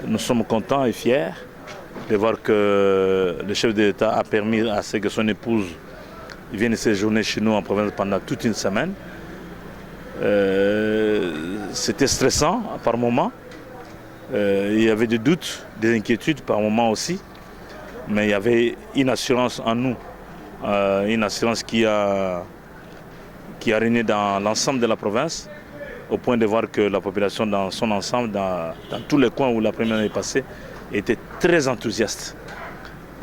Nous sommes contents et fiers de voir que le chef de l'État a permis à ce que son épouse vienne séjourner chez nous en province pendant toute une semaine. C'était stressant par moments. Il y avait des doutes, des inquiétudes par moments aussi. Mais il y avait une assurance en nous, une assurance qui a régné dans l'ensemble de la province, au point de voir que la population dans son ensemble, dans tous les coins où la première année est passée, était très enthousiaste.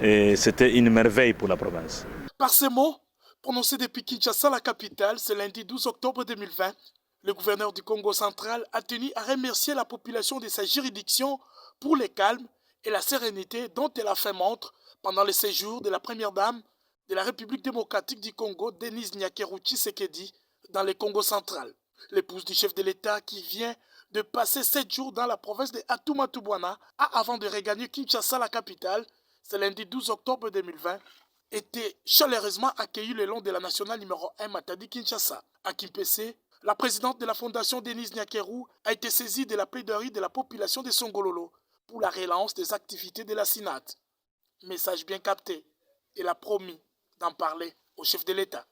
Et c'était une merveille pour la province. Par ces mots, prononcés depuis Kinshasa, la capitale, ce lundi 12 octobre 2020, le gouverneur du Congo central a tenu à remercier la population de sa juridiction pour le calme et la sérénité dont elle a fait montre pendant le séjour de la première dame de la République démocratique du Congo, Denise Nyakeru Tshisekedi, dans le Congo central. L'épouse du chef de l'État qui vient de passer 7 jours dans la province de Atumatubwana a, avant de regagner Kinshasa, la capitale, ce lundi 12 octobre 2020, été chaleureusement accueillie le long de la nationale numéro 1 Matadi-Kinshasa. À Kimpese, la présidente de la fondation Denise Nyakeru a été saisie de la plaidoirie de la population de Songololo pour la relance des activités de la SINAT. Message bien capté. Elle a promis d'en parler au chef de l'État.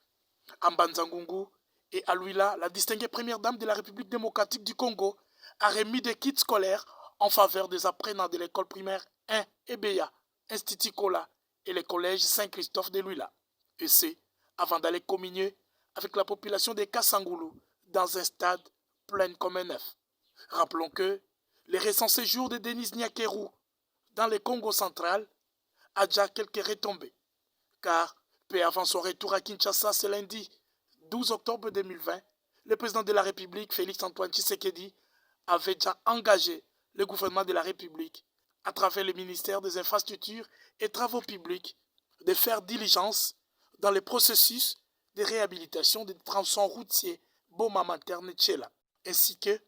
Ambanzangungu et Alouila, la distinguée première dame de la République démocratique du Congo, a remis des kits scolaires en faveur des apprenants de l'école primaire 1 Ebeya, Institut Kola et le collège Saint-Christophe de Luila. Et c'est avant d'aller communier avec la population de Kassangoulou dans un stade plein comme un œuf. Rappelons que les récents séjours de Denise Nyakeru dans le Congo central a déjà quelques retombées, car peu avant son retour à Kinshasa ce lundi 12 octobre 2020, le président de la République, Félix-Antoine Tshisekedi, avait déjà engagé le gouvernement de la République, à travers le ministère des Infrastructures et Travaux publics, de faire diligence dans le processus de réhabilitation des tronçons routiers Boma-Materne-Tchela, ainsi que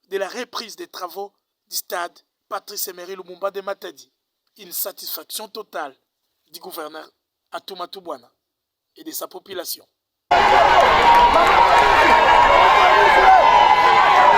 de la reprise des travaux du stade Patrice Emery Lumumba de Matadi. Une satisfaction totale du gouverneur Atumatubwana et de sa population.